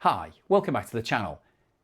Hi, welcome back to the channel.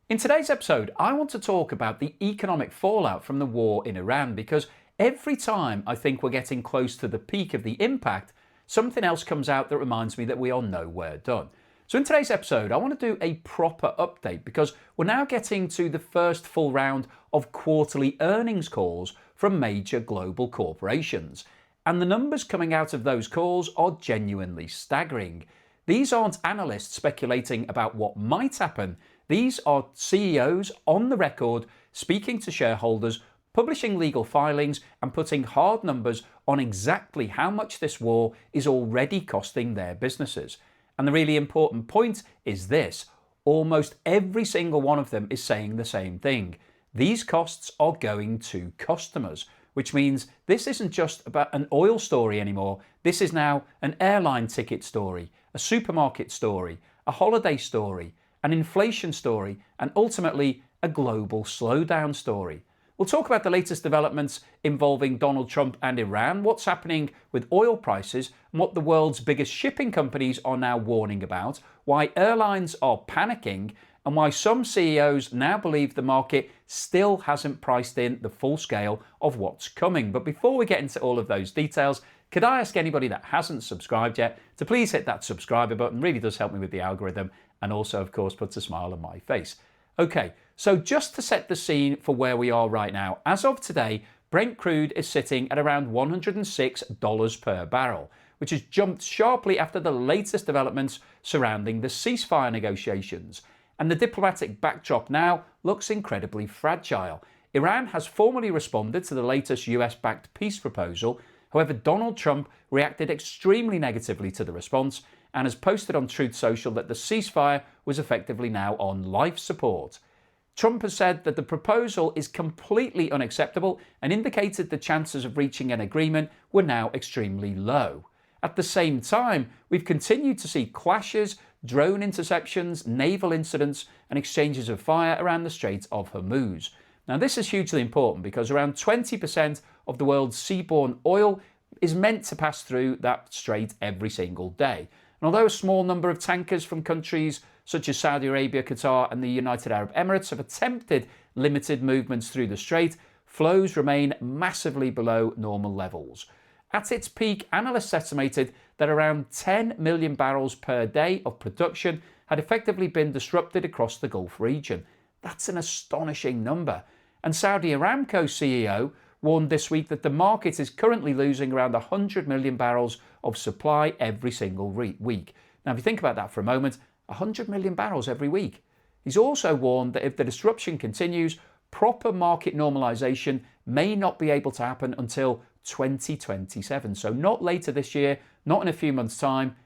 In today's episode, I want to talk about the economic fallout from the war in Iran because every time I think we're getting close to the peak of the impact, something else comes out that reminds me that we are nowhere done. So in today's episode, I want to do a proper update because we're now getting to the first full round of quarterly earnings calls from major global corporations. And the numbers coming out of those calls are genuinely staggering. These aren't analysts speculating about what might happen. These are CEOs on the record speaking to shareholders, publishing legal filings and putting hard numbers on exactly how much this war is already costing their businesses. And the really important point is this: almost every single one of them is saying the same thing. These costs are going to customers, which means this isn't just about an oil story anymore. This is now an airline ticket story, a supermarket story, a holiday story, an inflation story, and ultimately a global slowdown story. We'll talk about the latest developments involving Donald Trump and Iran, what's happening with oil prices, and what the world's biggest shipping companies are now warning about, why airlines are panicking, and why some CEOs now believe the market still hasn't priced in the full scale of what's coming. But before we get into all of those details, could I ask anybody that hasn't subscribed yet to please hit that subscriber button? It really does help me with the algorithm and also, of course, puts a smile on my face. Okay, so just to set the scene for where we are right now, as of today, Brent crude is sitting at around $106 per barrel, which has jumped sharply after the latest developments surrounding the ceasefire negotiations. And the diplomatic backdrop now looks incredibly fragile. Iran has formally responded to the latest US-backed peace proposal. However, Donald Trump reacted extremely negatively to the response and has posted on Truth Social that the ceasefire was effectively now on life support. Trump has said that the proposal is completely unacceptable and indicated the chances of reaching an agreement were now extremely low. At the same time, we've continued to see clashes, drone interceptions, naval incidents, and exchanges of fire around the Strait of Hormuz. Now, this is hugely important because around 20% of the world's seaborne oil is meant to pass through that strait every single day. And although a small number of tankers from countries such as Saudi Arabia, Qatar, and the United Arab Emirates have attempted limited movements through the strait, flows remain massively below normal levels. At its peak, analysts estimated that around 10 million barrels per day of production had effectively been disrupted across the Gulf region. That's an astonishing number. And Saudi Aramco CEO warned this week that the market is currently losing around 100 million barrels of supply every single week. Now, if you think about that for a moment, 100 million barrels every week. He's also warned that if the disruption continues, proper market normalization may not be able to happen until 2027. So not later this year, not in a few months' time,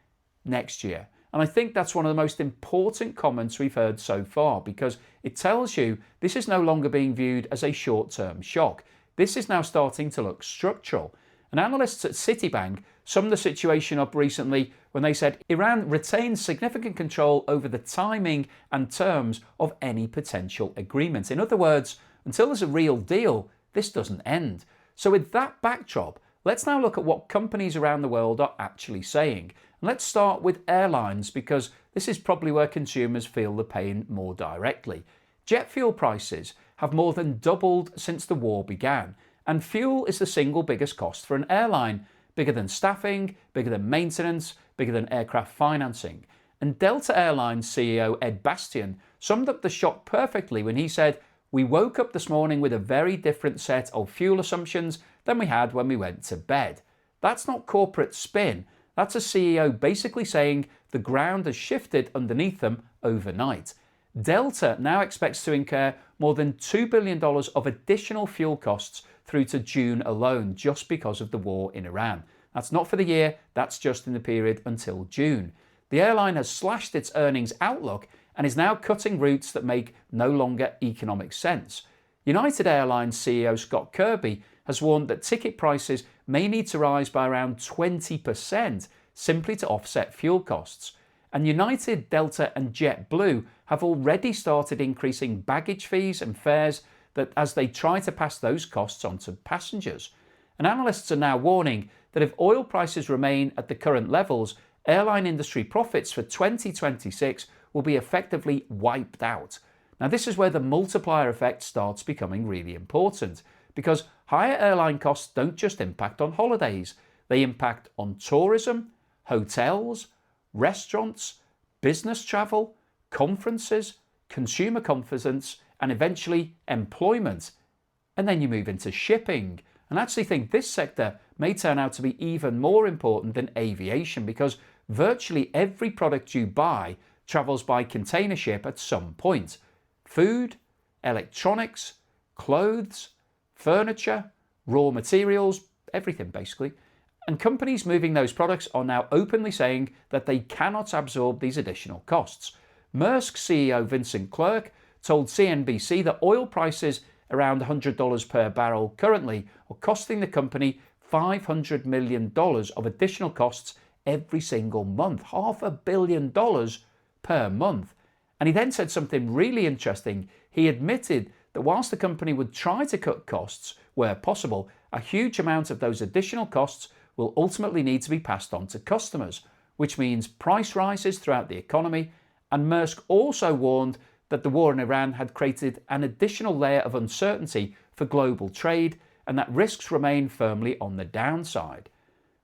next year. And I think that's one of the most important comments we've heard so far because it tells you this is no longer being viewed as a short-term shock. This is now starting to look structural. And analysts at Citibank summed the situation up recently when they said Iran retains significant control over the timing and terms of any potential agreement. In other words, until there's a real deal, this doesn't end. So with that backdrop, let's now look at what companies around the world are actually saying. And let's start with airlines because this is probably where consumers feel the pain more directly. Jet fuel prices have more than doubled since the war began, and fuel is the single biggest cost for an airline, bigger than staffing, bigger than maintenance, bigger than aircraft financing. And Delta Airlines CEO Ed Bastian summed up the shock perfectly when he said, "We woke up this morning with a very different set of fuel assumptions than we had when we went to bed." That's not corporate spin. That's a CEO basically saying the ground has shifted underneath them overnight. Delta now expects to incur more than $2 billion of additional fuel costs through to June alone just because of the war in Iran. That's not for the year, that's just in the period until June. The airline has slashed its earnings outlook and is now cutting routes that make no longer economic sense. United Airlines CEO Scott Kirby has warned that ticket prices may need to rise by around 20% simply to offset fuel costs. And United, Delta and JetBlue have already started increasing baggage fees and fares as they try to pass those costs on to passengers. And analysts are now warning that if oil prices remain at the current levels, airline industry profits for 2026 will be effectively wiped out. Now, this is where the multiplier effect starts becoming really important, because higher airline costs don't just impact on holidays, they impact on tourism, hotels, restaurants, business travel, conferences, consumer confidence, and eventually employment. And then you move into shipping. And I actually think this sector may turn out to be even more important than aviation, because virtually every product you buy travels by container ship at some point. Food, electronics, clothes, furniture, raw materials, everything basically. And companies moving those products are now openly saying that they cannot absorb these additional costs. Maersk CEO Vincent Clerc told CNBC that oil prices around $100 per barrel currently are costing the company $500 million of additional costs every single month, $500 million per month. And he then said something really interesting. He admitted that whilst the company would try to cut costs where possible, a huge amount of those additional costs will ultimately need to be passed on to customers, which means price rises throughout the economy. And Maersk also warned that the war in Iran had created an additional layer of uncertainty for global trade and that risks remain firmly on the downside.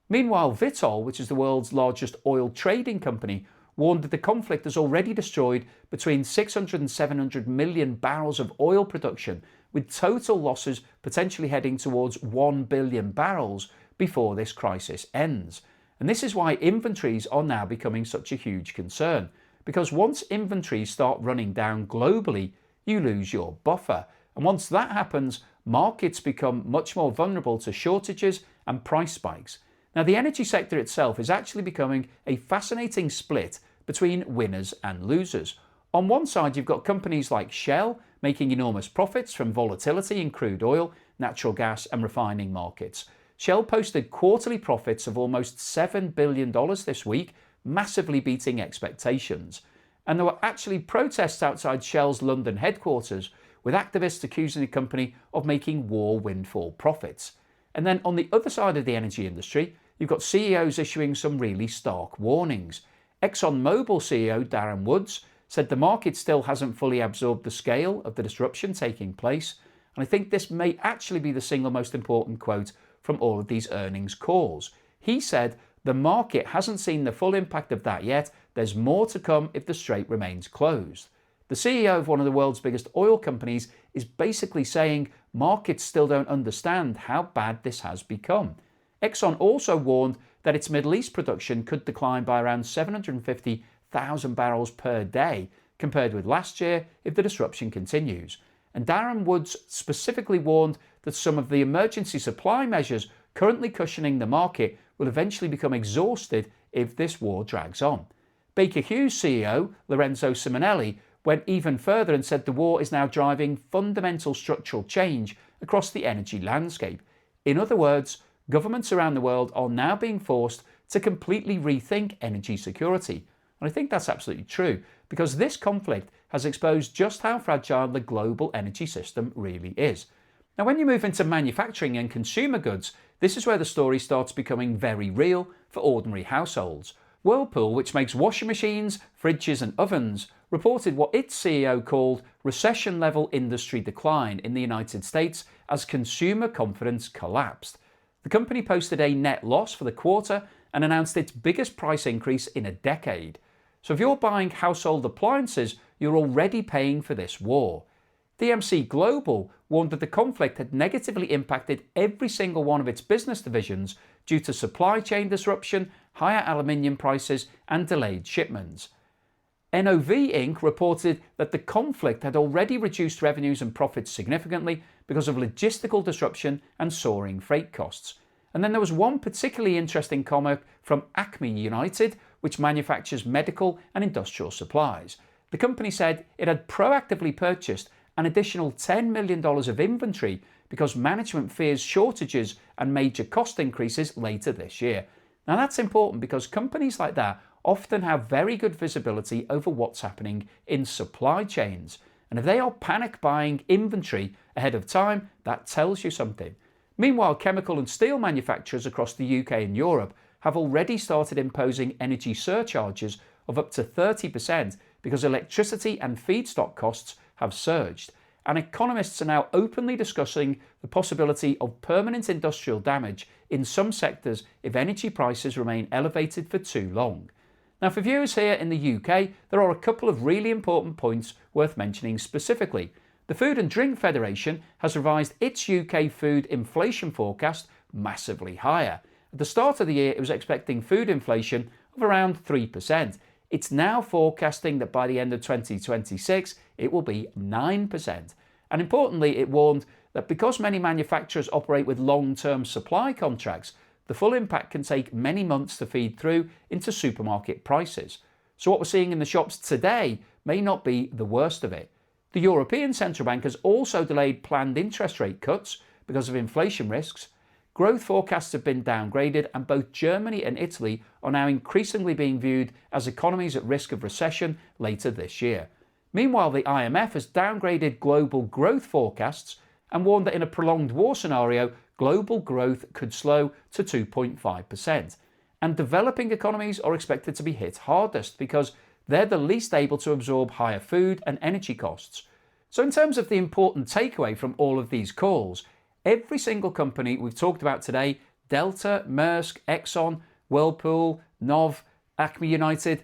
Meanwhile, Vitol, which is the world's largest oil trading company, warned that the conflict has already destroyed between 600 and 700 million barrels of oil production, with total losses potentially heading towards 1 billion barrels before this crisis ends. And this is why inventories are now becoming such a huge concern, because once inventories start running down globally, you lose your buffer. And once that happens, markets become much more vulnerable to shortages and price spikes. Now, the energy sector itself is actually becoming a fascinating split between winners and losers. On one side, you've got companies like Shell making enormous profits from volatility in crude oil, natural gas, and refining markets. Shell posted quarterly profits of almost $7 billion this week, massively beating expectations. And there were actually protests outside Shell's London headquarters, with activists accusing the company of making war windfall profits. And then on the other side of the energy industry, you've got CEOs issuing some really stark warnings. ExxonMobil CEO Darren Woods said the market still hasn't fully absorbed the scale of the disruption taking place. And I think this may actually be the single most important quote from all of these earnings calls. He said, "The market hasn't seen the full impact of that yet. There's more to come if the strait remains closed." The CEO of one of the world's biggest oil companies is basically saying markets still don't understand how bad this has become. Exxon also warned that its Middle East production could decline by around 750,000 barrels per day compared with last year if the disruption continues. And Darren Woods specifically warned that some of the emergency supply measures currently cushioning the market will eventually become exhausted if this war drags on. Baker Hughes CEO Lorenzo Simonelli went even further and said the war is now driving fundamental structural change across the energy landscape. In other words, governments around the world are now being forced to completely rethink energy security. And I think that's absolutely true, because this conflict has exposed just how fragile the global energy system really is. Now, when you move into manufacturing and consumer goods, this is where the story starts becoming very real for ordinary households. Whirlpool, which makes washing machines, fridges and ovens, reported what its CEO called recession-level industry decline in the United States as consumer confidence collapsed. The company posted a net loss for the quarter and announced its biggest price increase in a decade. So if you're buying household appliances, you're already paying for this war. DMC Global warned that the conflict had negatively impacted every single one of its business divisions due to supply chain disruption, higher aluminium prices, and delayed shipments. NOV Inc. reported that the conflict had already reduced revenues and profits significantly because of logistical disruption and soaring freight costs. And then there was one particularly interesting comment from Acme United, which manufactures medical and industrial supplies. The company said it had proactively purchased an additional $10 million of inventory because management fears shortages and major cost increases later this year. Now that's important because companies like that often have very good visibility over what's happening in supply chains. And if they are panic buying inventory ahead of time, that tells you something. Meanwhile, chemical and steel manufacturers across the UK and Europe have already started imposing energy surcharges of up to 30% because electricity and feedstock costs have surged, and economists are now openly discussing the possibility of permanent industrial damage in some sectors if energy prices remain elevated for too long. Now, for viewers here in the UK, there are a couple of really important points worth mentioning specifically. The Food and Drink Federation has revised its UK food inflation forecast massively higher. At the start of the year, it was expecting food inflation of around 3%. It's now forecasting that by the end of 2026, it will be 9%. And importantly, it warned that because many manufacturers operate with long-term supply contracts, the full impact can take many months to feed through into supermarket prices. So what we're seeing in the shops today may not be the worst of it. The European Central Bank has also delayed planned interest rate cuts because of inflation risks. Growth forecasts have been downgraded, and both Germany and Italy are now increasingly being viewed as economies at risk of recession later this year. Meanwhile, the IMF has downgraded global growth forecasts and warned that in a prolonged war scenario, global growth could slow to 2.5%. And developing economies are expected to be hit hardest because they're the least able to absorb higher food and energy costs. So in terms of the important takeaway from all of these calls, every single company we've talked about today, Delta, Maersk, Exxon, Whirlpool, NOV, Acme United,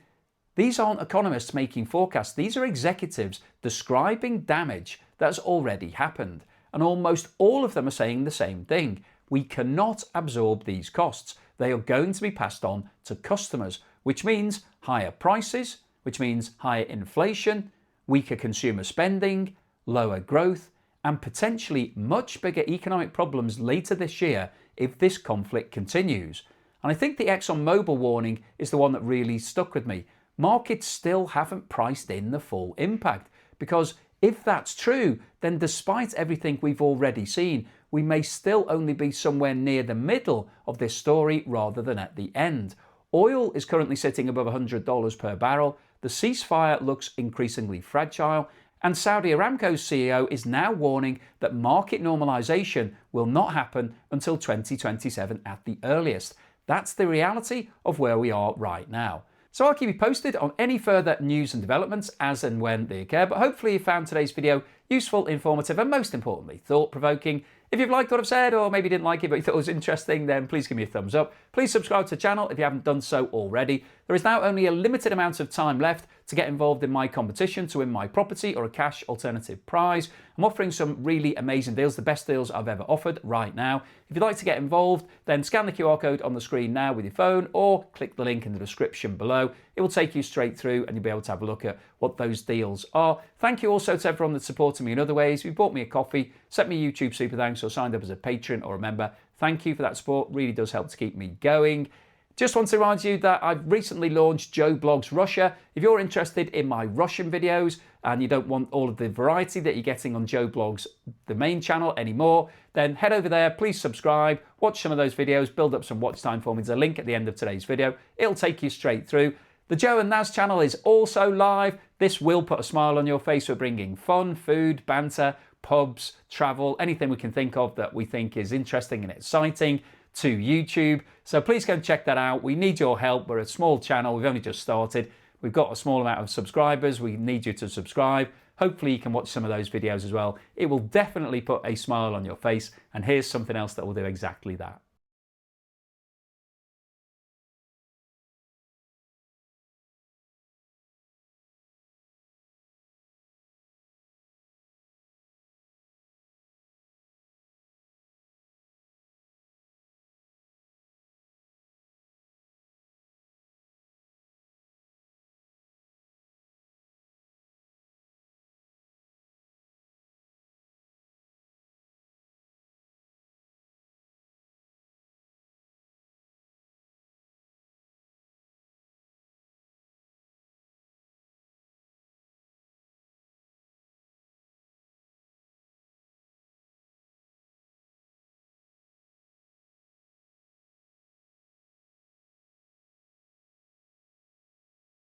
these aren't economists making forecasts. These are executives describing damage that's already happened. And almost all of them are saying the same thing. We cannot absorb these costs. They are going to be passed on to customers, which means higher prices, which means higher inflation, weaker consumer spending, lower growth, and potentially much bigger economic problems later this year if this conflict continues. And I think the ExxonMobil warning is the one that really stuck with me. Markets still haven't priced in the full impact, because if that's true, then despite everything we've already seen, we may still only be somewhere near the middle of this story rather than at the end. Oil is currently sitting above $100 per barrel, the ceasefire looks increasingly fragile, and Saudi Aramco's CEO is now warning that market normalization will not happen until 2027 at the earliest. That's the reality of where we are right now. So I'll keep you posted on any further news and developments as and when they occur, but hopefully you found today's video useful, informative, and most importantly, thought-provoking. If you've liked what I've said, or maybe didn't like it but you thought it was interesting, then please give me a thumbs up. Please subscribe to the channel if you haven't done so already. There is now only a limited amount of time left to get involved in my competition to win my property or a cash alternative prize. I'm offering some really amazing deals, the best deals I've ever offered right now. If you'd like to get involved, then scan the QR code on the screen now with your phone or click the link in the description below. It will take you straight through and you'll be able to have a look at what those deals are. Thank you also to everyone that's supported me in other ways. If you bought me a coffee, sent me a YouTube super thanks, or signed up as a patron or a member, thank you for that support. Really does help to keep me going. Just want to remind you that I've recently launched Joe Blogs Russia. If you're interested in my Russian videos and you don't want all of the variety that you're getting on Joe Blogs, the main channel, anymore, then head over there, please subscribe, watch some of those videos, build up some watch time for me. There's a link at the end of today's video. It'll take you straight through. The Joe and Naz channel is also live. This will put a smile on your face. We're bringing fun, food, banter, pubs, travel, anything we can think of that we think is interesting and exciting to YouTube. So please go and check that out. We need your help. We're a small channel. We've only just started. We've got a small amount of subscribers. We need you to subscribe. Hopefully you can watch some of those videos as well. It will definitely put a smile on your face. And here's something else that will do exactly that.